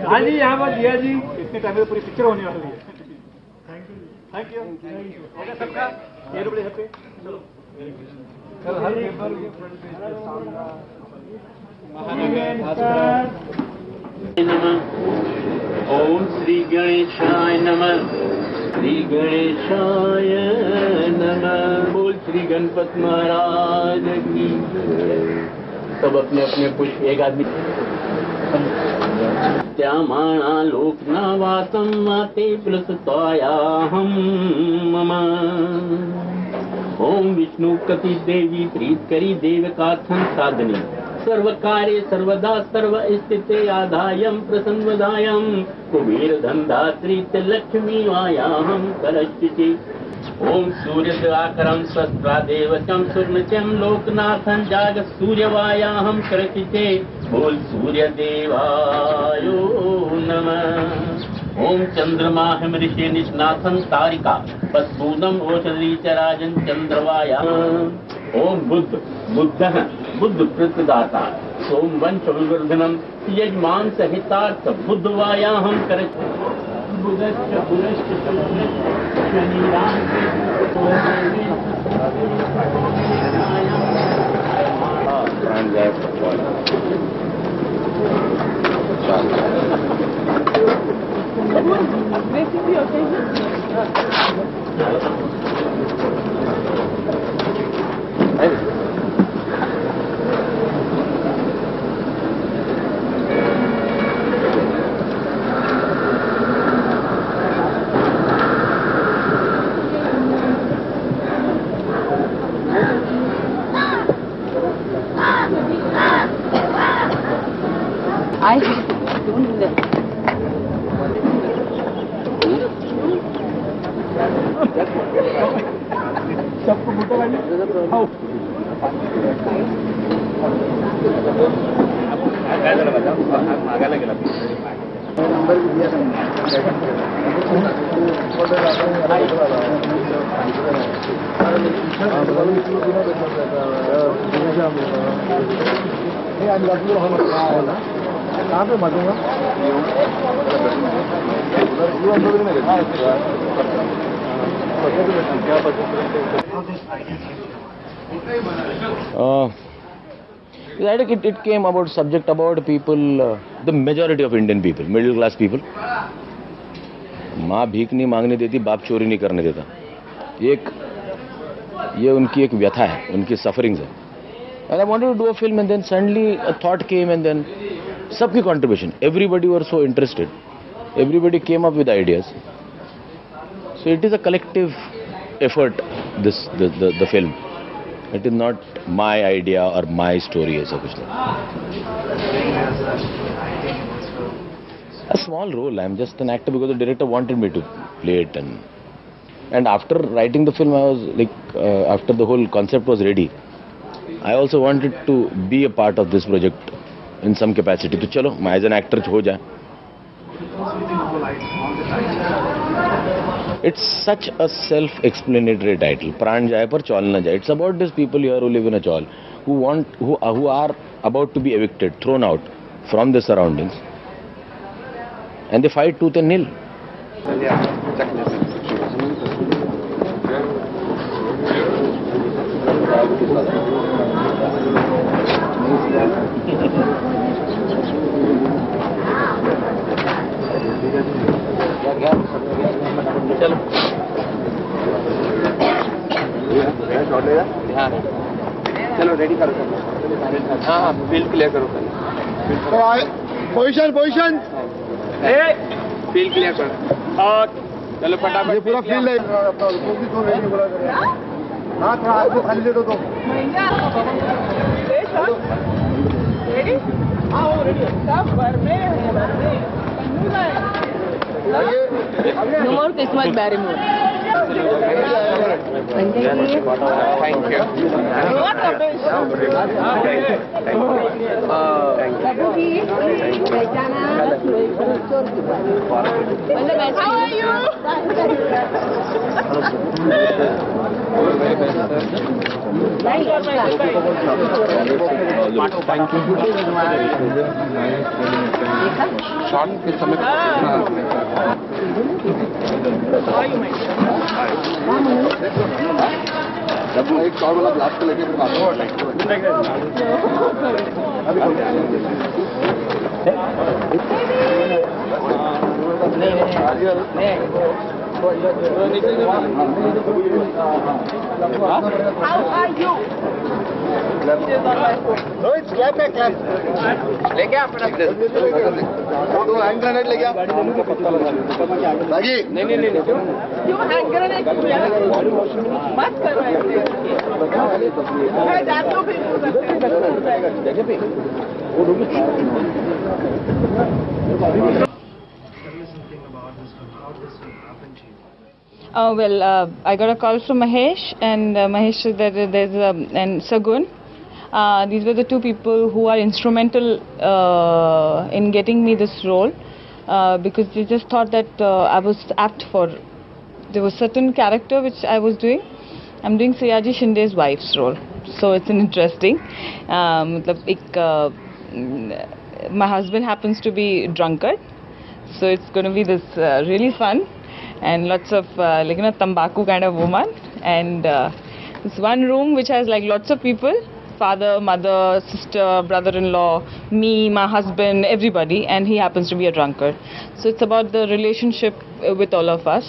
हाँ जी, यहाँ पर दिया जी, इतने टाइम में पूरी पिक्चर होने वाली है। थैंक यू हो गया सबका, एवरीबॉडी हैप्पी। चलो हर पेपर के फ्रंट पेज पे सामना नमः। ओम श्री गणेशाय नमः। श्री गणेशाय नमः। बोल श्री गणपति महाराज की। सब अपने अपने पुष्प एक आदमी त्यामाणा लोकनावासं माते प्लसतायाहं मम। ओम विष्णु कति देवी प्रीत करी देवकाथन साधनी सर्वकार्य सर्वदा सर्व स्थिते आधायं प्रसन्नदायं कुबेर धनधात्री लक्ष्मी आयाहं करश्चिति। ओम सूर्य दिवाकरं स्वस्त्रा देवचं सुर्नचं लोकनाथं जाग सूर्यवायाहं करचिते। बोल सूर्य देवायो नमः। ओम चंद्रमा ऋषि निष्नाथं तारिका पद्भूतम् ओषधी च राजन् चंद्रवाया। ओम बुद्धः बुद्ध प्रदाता सोम वंश विवर्धनम यजमान सहितार्थ बुद्धवायाहं करचिते। बुधश्च बुधश्च शनिराम I don't do that. सबको मोटा वाली नंबर भी दिया कहाँ पे बांटूंगा? It came about subject about people, the majority of Indian people, middle class people. माँ भीख नहीं मांगने देती, बाप चोरी नहीं करने देता। ये उनकी एक व्यथा है, उनकी sufferings है। And I wanted to do a film, and then suddenly a thought came, and then सबकी contribution. Everybody were so interested. Everybody came up with ideas. So it is a collective effort. The film. It is not my idea or my story. ऐसा कुछ नहीं. A small role. I am just an actor because the director wanted me to play it, and after writing the film, I was like, after the whole concept was ready, I also wanted to be a part of this project in some capacity. तो चलो मैं as an actor हो जाए. It's such a self-explanatory title. प्राण जाए पर चौल न जाए. It's about these people here who live in a chawl, who are about to be evicted, thrown out from their surroundings, and they fight tooth and nail. चलो चलो ready करो। हाँ field clear करो। पोजीशन फील्ड क्लियर करो और चलो फटाफट। ये पूरा फील्ड है। हाँ थोड़ा आगे खाली दे दो तो। रेडी? हाँ रेडी। सब भर में No more Christmas Barrymore. Thank you. How are you? Short के समय एक शॉर्ट वाला ब्लास्ट को लेके How are you? Rohit clap है क्लैप ले गया अपना तो हैंड ग्रेनेड ले गया बागी नहीं क्यों हैंग ग्रेनेड मत करो ऐसे आप लोग भी I got a call from Mahesh, and Mahesh said that there's and Sagun. These were the two people who are instrumental in getting me this role, because they just thought that I was apt for. There was certain character which I was doing. I'm doing Sayaji Shinde's wife's role, so it's an interesting. My husband happens to be drunkard, so it's going to be this really fun. And lots of like tambaku kind of woman, and this one room which has like lots of people, father, mother, sister, brother-in-law, me, my husband, everybody, and he happens to be a drunkard. So it's about the relationship with all of us.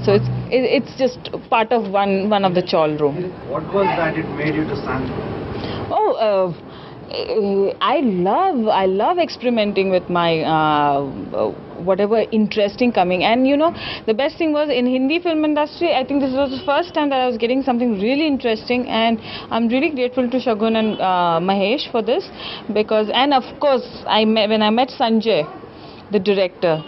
So it's just part of one of the chawl room. What was that it made you to stand? I love experimenting with my whatever interesting coming, and the best thing was in Hindi film industry. I think this was the first time that I was getting something really interesting, and I'm really grateful to Shagun and Mahesh for this, because, and of course when I met Sanjay, the director,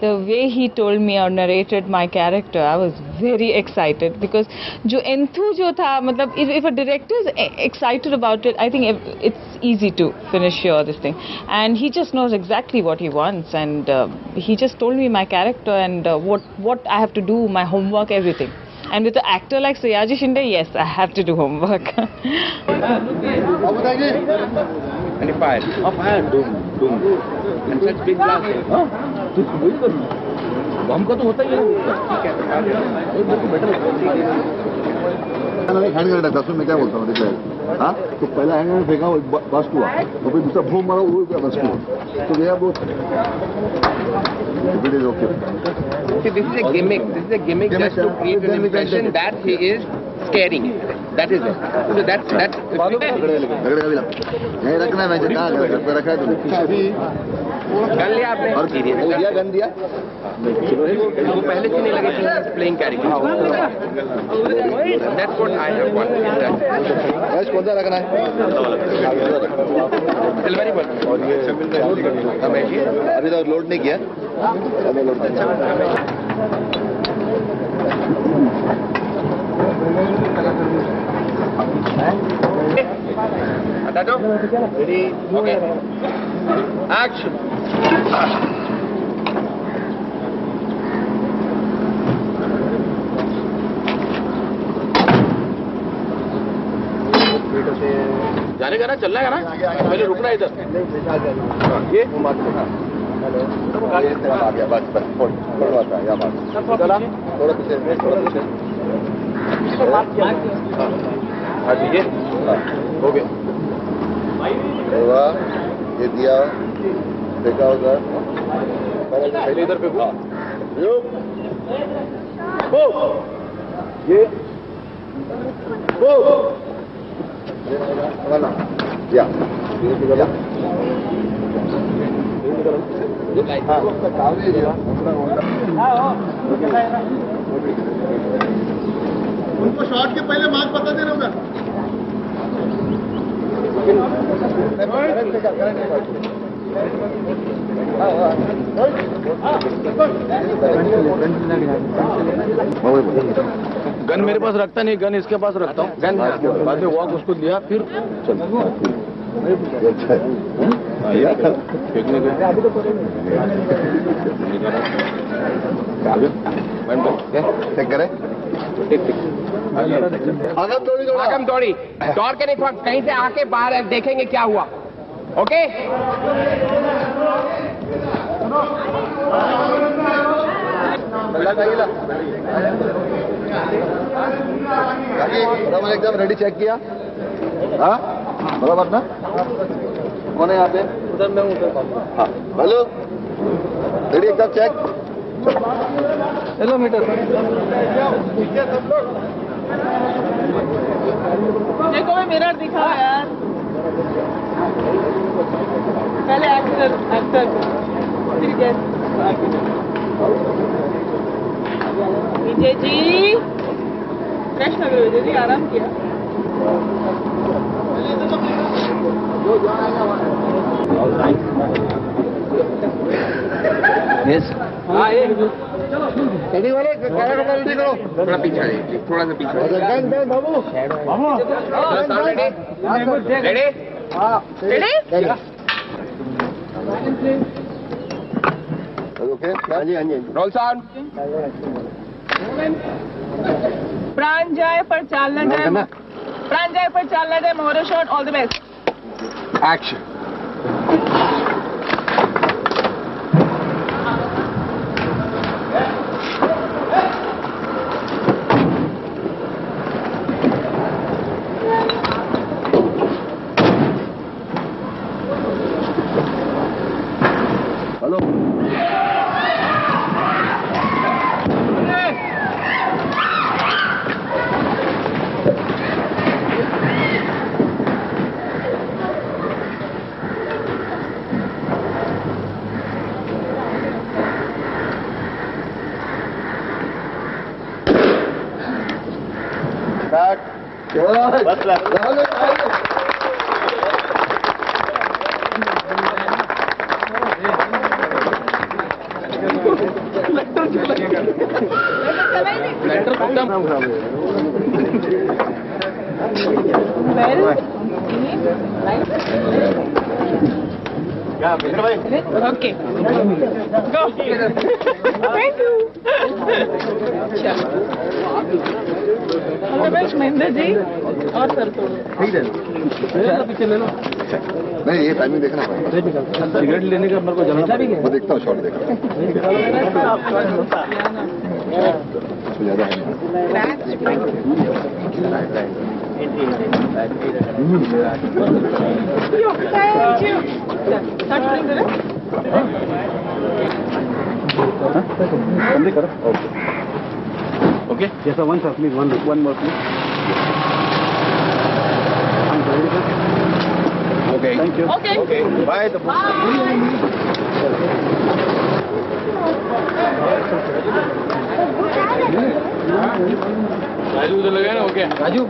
the way he told me or narrated my character, I was very excited, because jo enthu tha, matlab, if a director is excited about it, I think it's easy to finish this thing. And he just knows exactly what he wants, and he just told me my character and what I have to do, my homework, everything. And with an actor like Sayaji Shinde, yes, I have to do homework. and fire boom and such big blast बम का तो होता ही है hand grenade था मैं क्या बोलता हूँ देखिए हाँ तो पहला हैंड ग्रेनेड फेंका बस्ट हुआ और फिर दूसरा बूम मारा वो बस्ट हुआ तो गया बहुत it is okay This is a gimmick. This is a gimmick just to create an impression that he is scaring. That is it. So that's. नहीं रखना है मैं कहाँ घर पे रखा है तुमने अभी गन लिया आपने और दिया गन दिया वो पहले से नहीं लगे कि playing character. That's what I have wanted. बस कौन सा रखना है सिल्वर ही बोल. और ये अभी तक लोड नहीं किया अभी लोड Ready? Okay. Action. जाने का ना चलना है ना पहले रुकना इधर ये आ गया बस बस थोड़ा या बात चला थोड़ा पीछे हाँ ठीक है हो गया ये दिया देखा उधर पहले इधर पे ये या उनको शॉट के पहले मार्क बता देना होगा गन मेरे पास रखता नहीं, गन इसके पास रखता हूँ। गन बाद में वॉक उसको दिया, फिर चल फेंकने गए। चेक करें आगम दौड़ी दौड़ा आगम दौड़ी दौड़ के नहीं, कहीं से आके बाहर देखेंगे क्या हुआ। ओके बराबर एकदम रेडी चेक किया। हाँ बराबर ना। कौन है यहाँ पे? उधर मैं उधर। हाँ हेलो रेडी एकदम चेक। हेलो मीटर देखो मैं मिरर दिखा यार। पहले एक्टर फिर गेस्ट। विजय जी फ्रेश लग रहे हो विजय जी, आराम किया। Yes. हाँ ये रेडी वाले कैमरा करना रेडी करो। थोड़ा पीछे आ जाइए, थोड़ा सा पीछे आ जाइए। गन गन बाबू रेडी रेडी हाँ रेडी ओके। हाँ जी हाँ जी रोल साउंड। प्राण जाए पर चालना जाए, प्राण जाए पर चालना जाए। मोरो shot, all the best. Action. Hello okay go. Thank you. Mahendra ji और सर तो नहीं ये टाइमिंग देखना पड़ेगा। सिगरेट लेने का मेरे को जाना भी मैं देखता हूँ शॉट देखता हूँ। ज्यादा है thank you. Okay. Yes, sir. One, sir, please. One more, please. Okay. Thank you. Okay. Okay. Bye. Raju उधर लगा ना, ओके Raju.